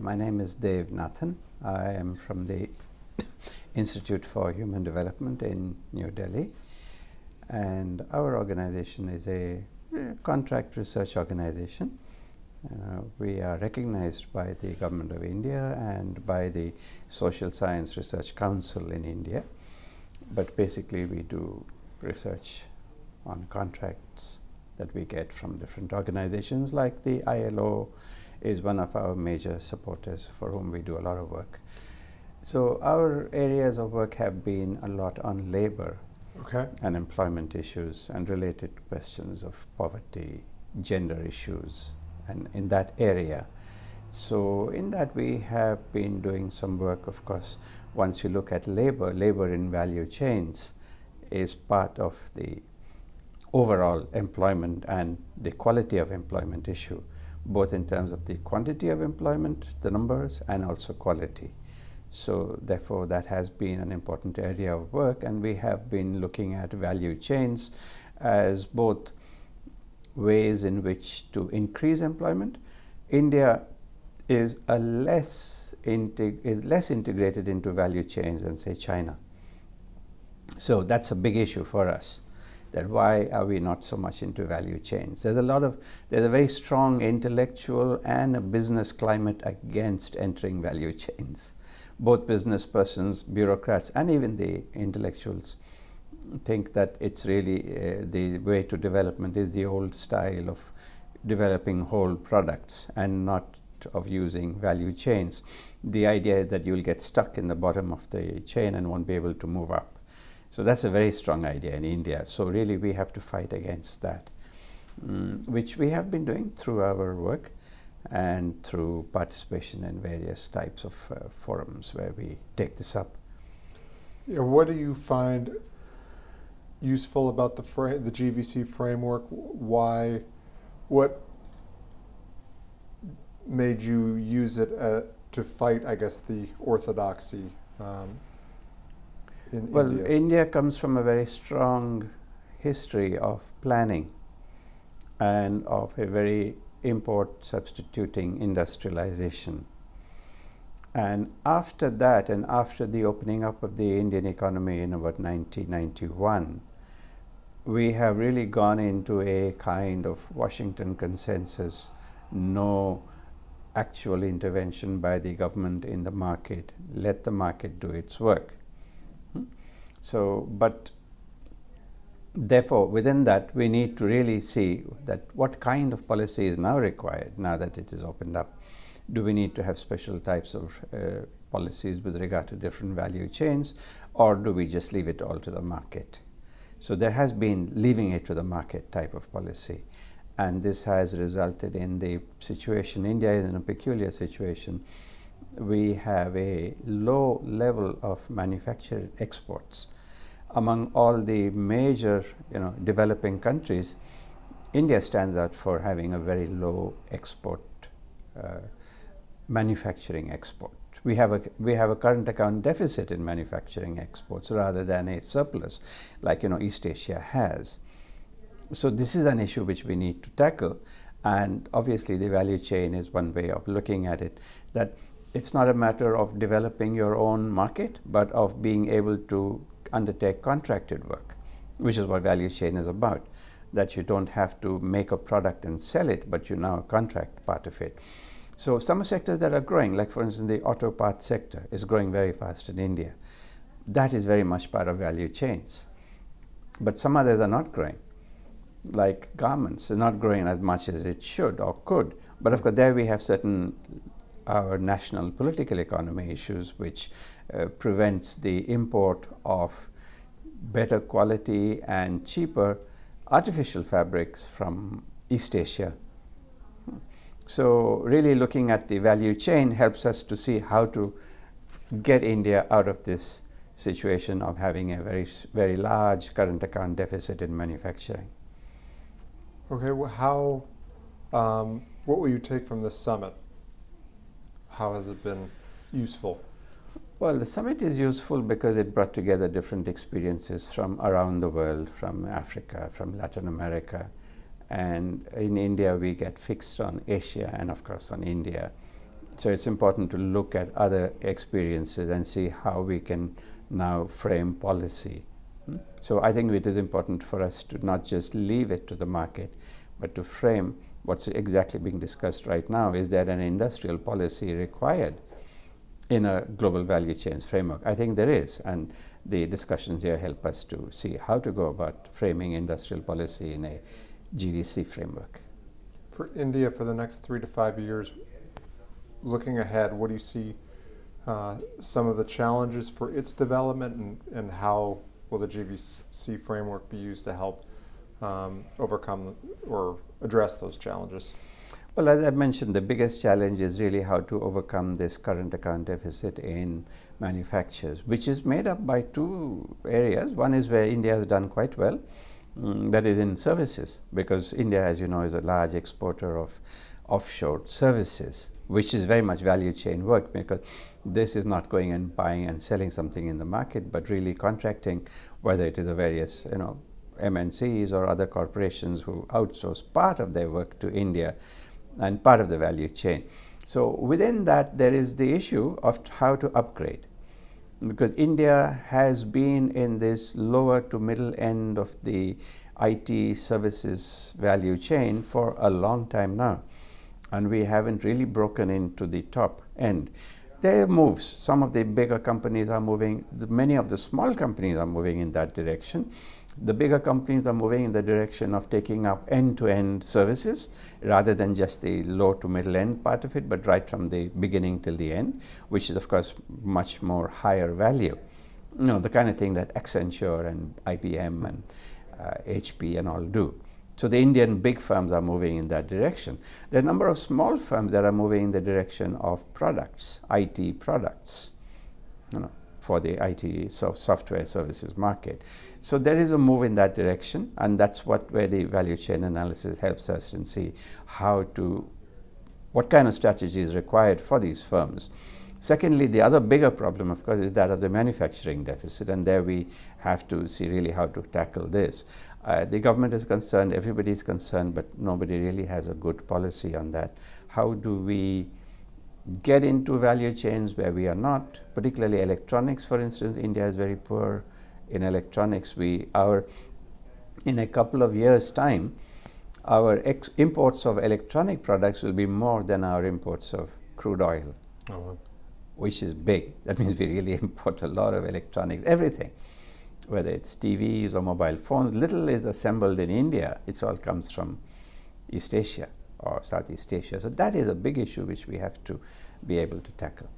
My name is Dev Nathan. I am from the Institute for Human Development in New Delhi, and our organization is a contract research organization. We are recognized by the Government of India and by the Social Science Research Council in India, but basically we do research on contracts that we get from different organizations, like the ILO is one of our major supporters for whom we do a lot of work. So our areas of work have been a lot on labor and employment issues and related questions of poverty, gender issues, and in that area. So in that we have been doing some work. Of course, once you look at labor, labor in value chains is part of the overall employment and the quality of employment issue, both in terms of the quantity of employment, the numbers, and also quality. So therefore that has been an important area of work, and we have been looking at value chains as both ways in which to increase employment. India is less integrated into value chains than, say, China. So that's a big issue for us, that why are we not so much into value chains? There's a very strong intellectual and a business climate against entering value chains. Both business persons, bureaucrats, and even the intellectuals think that it's really the way to development is the old style of developing whole products and not of using value chains. The idea is that you'll get stuck in the bottom of the chain and won't be able to move up. So that's a very strong idea in India. So really we have to fight against that, which we have been doing through our work and through participation in various types of forums where we take this up. Yeah, what do you find useful about the GVC framework? What made you use it to fight, I guess, the orthodoxy in India? India comes from a very strong history of planning and of a very import substituting industrialization. And after that, and after the opening up of the Indian economy in about 1991, we have really gone into a kind of Washington consensus, no actual intervention by the government in the market, let the market do its work. So, but therefore, within that, we need to really see that what kind of policy is now required now that it is opened up. Do we need to have special types of policies with regard to different value chains, or do we just leave it all to the market? So there has been leaving it to the market type of policy, and this has resulted in the situation. India is in a peculiar situation. We have a low level of manufactured exports. Among all the major, developing countries, India stands out for having a very low export, manufacturing export. We have a current account deficit in manufacturing exports rather than a surplus, like East Asia has. So this is an issue which we need to tackle, and obviously the value chain is one way of looking at it. That it's not a matter of developing your own market, but of being able to undertake contracted work, which is what value chain is about. That you don't have to make a product and sell it, but you now contract part of it. So some sectors that are growing, like for instance the auto parts sector is growing very fast in India. That is very much part of value chains. But some others are not growing, like garments are not growing as much as it should or could. But of course there we have certain our national political economy issues which prevents the import of better quality and cheaper artificial fabrics from East Asia. So really looking at the value chain helps us to see how to get India out of this situation of having a very large current account deficit in manufacturing. Okay, well, what will you take from this summit? How has it been useful? Well, the summit is useful because it brought together different experiences from around the world, from Africa, from Latin America, and in India we get fixed on Asia and of course on India. So it's important to look at other experiences and see how we can now frame policy. So I think it is important for us to not just leave it to the market, but to frame what's exactly being discussed right now. Is there an industrial policy required in a global value chains framework? I think there is, and the discussions here help us to see how to go about framing industrial policy in a GVC framework. For India, for the next 3 to 5 years, looking ahead, what do you see some of the challenges for its development, and how will the GVC framework be used to help overcome or address those challenges? Well, as I mentioned, the biggest challenge is really how to overcome this current account deficit in manufacturers, which is made up by two areas. One is where India has done quite well, that is in services, because India, as you know, is a large exporter of offshore services, which is very much value chain work, because this is not going and buying and selling something in the market, but really contracting, whether it is a various, MNCs or other corporations who outsource part of their work to India and part of the value chain. So within that, there is the issue of how to upgrade, because India has been in this lower to middle end of the IT services value chain for a long time now, and we haven't really broken into the top end. There are moves. Some of the bigger companies are moving, many of the small companies are moving in that direction. The bigger companies are moving in the direction of taking up end-to-end services rather than just the low to middle end part of it, but right from the beginning till the end, which is of course much more higher value. The kind of thing that Accenture and IBM and HP and all do. So the Indian big firms are moving in that direction. There are a number of small firms that are moving in the direction of products, IT products, for the IT software services market. So there is a move in that direction, and that's where the value chain analysis helps us and see what kind of strategy is required for these firms. Secondly, the other bigger problem, of course, is that of the manufacturing deficit, and there we have to see really how to tackle this. The government is concerned, everybody is concerned, but nobody really has a good policy on that. How do we get into value chains where we are not, particularly electronics, for instance? India is very poor in electronics. In a couple of years' time, our imports of electronic products will be more than our imports of crude oil, which is big. That means we really import a lot of electronics, everything, whether it's TVs or mobile phones. Little is assembled in India. It all comes from East Asia or Southeast Asia. So that is a big issue which we have to be able to tackle.